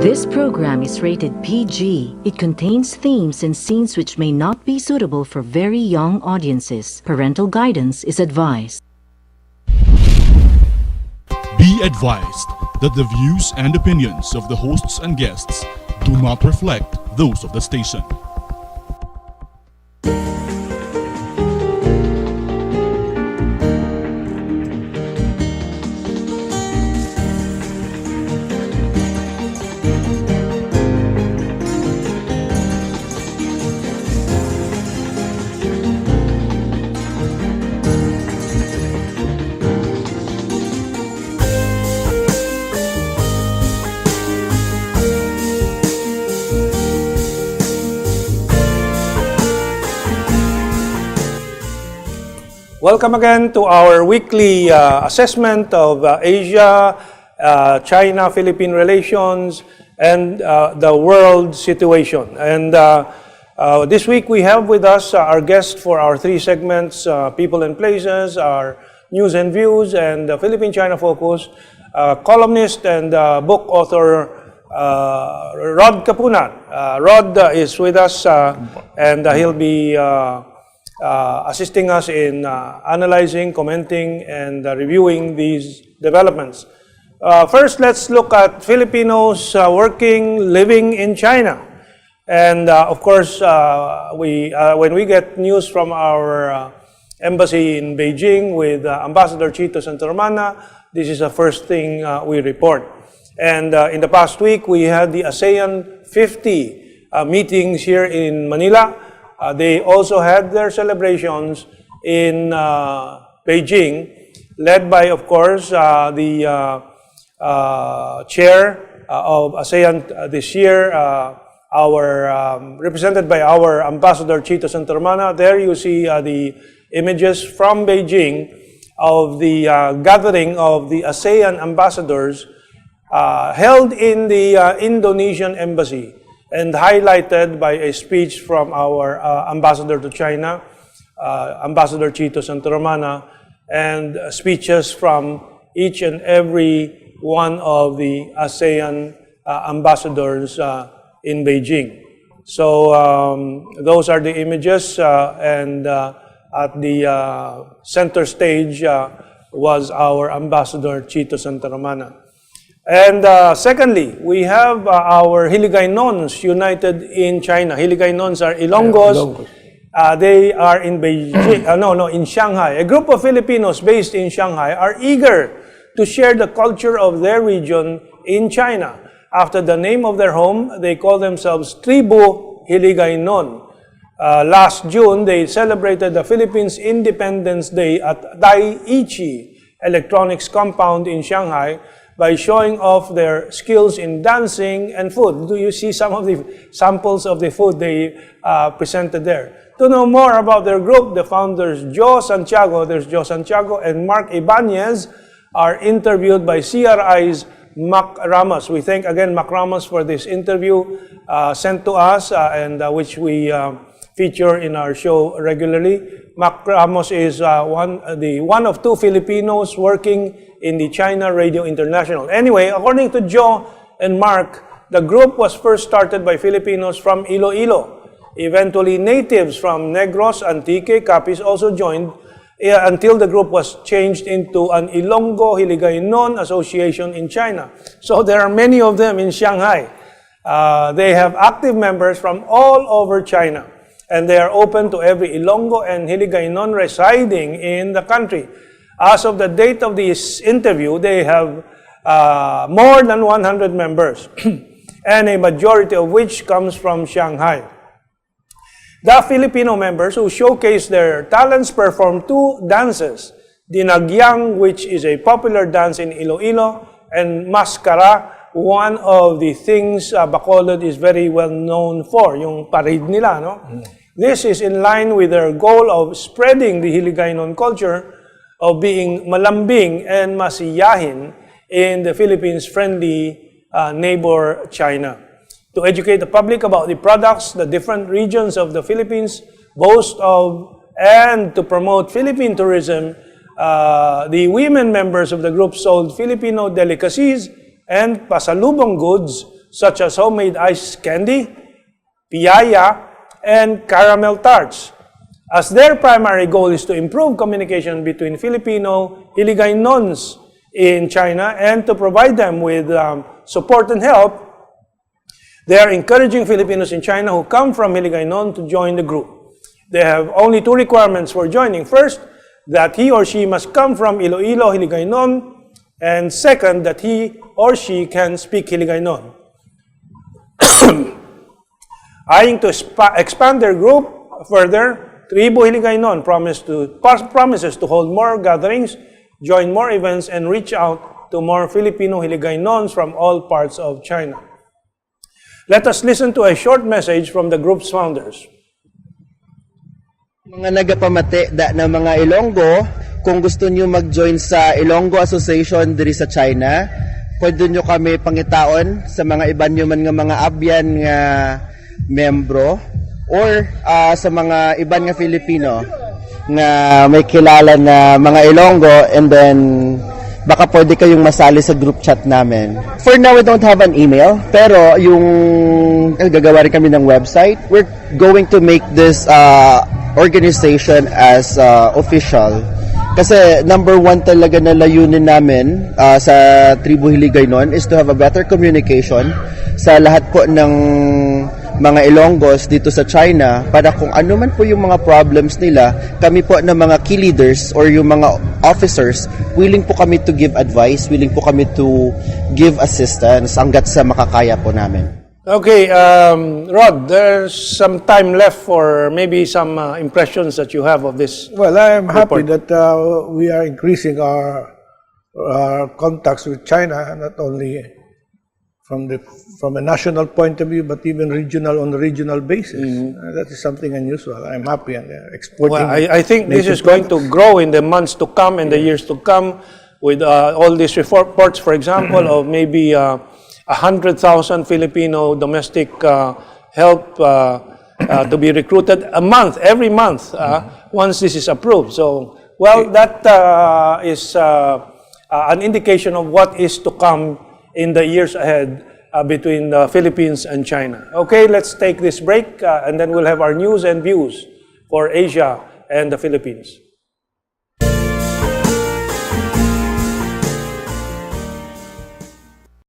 This program is rated PG. It contains themes and scenes which may not be suitable for very young audiences. Parental guidance is advised. Be advised that the views and opinions of the hosts and guests do not reflect those of the station. Welcome again to our weekly assessment of Asia-China-Philippine relations and the world situation. And this week we have with us our guest for our three segments, People and Places, our News and Views, and the Philippine-China Focus, columnist and book author Rod Kapunan. Rod is with us and he'll be assisting us in analyzing, commenting, and reviewing these developments. First, let's look at Filipinos living in China. And of course, when we get news from our embassy in Beijing with Ambassador Chito Sta, this is the first thing we report. And in the past week, we had the ASEAN 50 meetings here in Manila. They also had their celebrations in Beijing, led by, of course, the chair of ASEAN this year, represented by our Ambassador Chito Sta. There you see the images from Beijing of the gathering of the ASEAN ambassadors held in the Indonesian embassy, and highlighted by a speech from our ambassador to China, Ambassador Chito Sta, and speeches from each and every one of the ASEAN ambassadors in Beijing. So those are the images, and at the center stage was our Ambassador Chito Sta. And secondly, we have our Hiligaynon united in China. Hiligaynon are Ilonggos. They are in Beijing, in Shanghai. A group of Filipinos based in Shanghai are eager to share the culture of their region in China. After the name of their home, they call themselves Tribu Hiligaynon. Last June, they celebrated the Philippines Independence Day at Daiichi Electronics Compound in Shanghai by showing off their skills in dancing and food. Do you see some of the samples of the food they presented there? To know more about their group, the founders Joe Santiago, and Mark Ibanez are interviewed by CRI's Mac Ramos. We thank again Mac Ramos for this interview sent to us and which we feature in our show regularly. Mac Ramos is one of two Filipinos working in the China Radio International. Anyway, according to Joe and Mark, the group was first started by Filipinos from Iloilo. Eventually, natives from Negros, Antique, Capiz also joined until the group was changed into an Ilonggo Hiligaynon Association in China. So there are many of them in Shanghai. They have active members from all over China, and they are open to every Ilonggo and Hiligaynon residing in the country. As of the date of this interview, they have more than 100 members, and a majority of which comes from Shanghai. The Filipino members who showcase their talents perform two dances, Dinagyang, which is a popular dance in Iloilo, and Maskara, one of the things Bacolod is very well known for, yung parade nila, no? This is in line with their goal of spreading the Hiligaynon culture of being malambing and masiyahin in the Philippines-friendly neighbor China. To educate the public about the products the different regions of the Philippines boast of, and to promote Philippine tourism, the women members of the group sold Filipino delicacies and pasalubong goods such as homemade ice candy, piyaya, and caramel tarts, as their primary goal is to improve communication between Filipino Hiligaynons in China and to provide them with support and help. They are encouraging Filipinos in China who come from Hiligaynon to join the group. They have only two requirements for joining. First, that he or she must come from Iloilo, Hiligaynon, and second, that he or she can speak Hiligaynon. Eyeing to expand their group further, Tribu Hiligaynon promises to hold more gatherings, join more events, and reach out to more Filipino Hiligaynons from all parts of China. Let us listen to a short message from the group's founders. Mga nagapamati na mga Ilonggo, kung gusto nyo mag-join sa Ilonggo Association diri sa China, pwede nyo kami pangitaon sa mga iban nyo man nga mga abyan nga membro or sa mga iban nga Filipino nga may kilala na mga Ilonggo, and then baka pwede kayong masali sa group chat namin. For now, we don't have an email, pero yung gagawa rin kami ng website. We're going to make this organization as official. Kasi number one talaga na layunin namin sa Tribu Hiligaynon is to have a better communication sa lahat po ng mga Ilonggos dito sa China, para kung ano man po yung mga problems nila, kami po na mga key leaders or yung mga officers, willing po kami to give advice, willing po kami to give assistance hanggat sa makakaya po namin. Okay, Rod, there's some time left for maybe some impressions that you have of this. Well, I am happy that we are increasing our contacts with China, not only from a national point of view, but even on a regional basis. That is something unusual. I'm happy and exporting. Well, I think this is going to grow in the months to come and the years to come with all these reports, for example, of maybe 100,000 Filipino domestic help to be recruited every month, once this is approved. So, well, that is an indication of what is to come in the years ahead between the Philippines and China. Okay, let's take this break and then we'll have our news and views for Asia and the Philippines.